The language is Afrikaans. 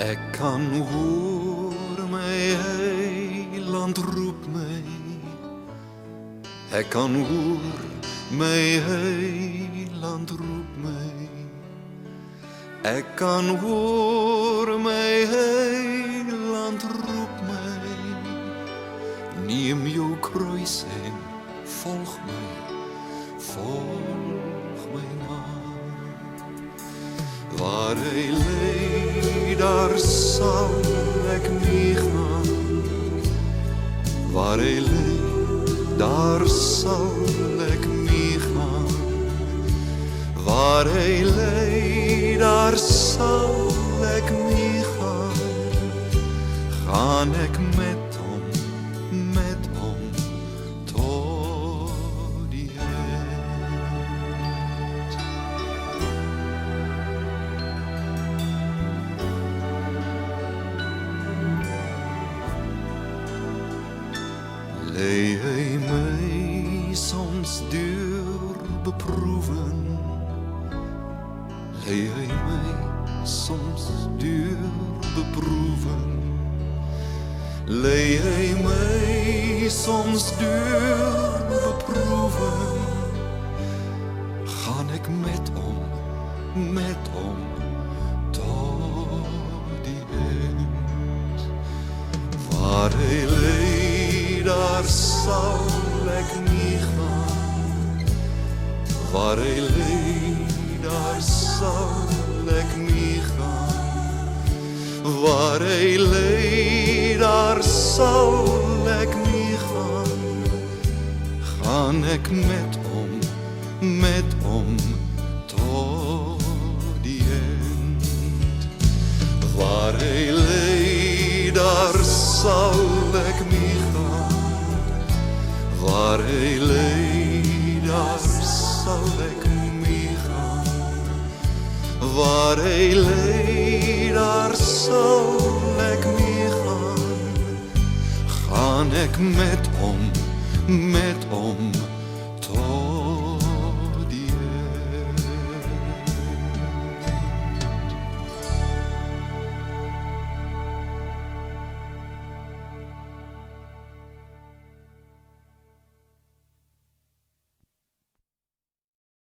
Ek kan hoor my heiland roep my. Ek kan hoor my heiland roep my. Ek kan hoor my heiland roep my. Neem jou kruis en volg my na. Waar hy lei, daar sal ek nie gaan. Waar hy lei, daar sal ek nie gaan. Waar hy lei, daar sal ek nie gaan. Gaan ek met hom tot die eind. Lei hy my soms deur beproeven. Lei hy my soms deur beproeven. Lei hy my soms deur beproeven. Gaan ek met hom tot die eind. Waar hy lei, daar sal ek nie gaan. Waar hy lei, daar sal ek nie gaan. Waar hy lei, daar sal ek nie gaan. Gaan ek met hom tot die eind. Waar hy lei, daar sal ek nie gaan. Waar hy lei, daar sal ek nie gaan. Waar hy lei, daar sal ek nie gaan. Gaan ek met hom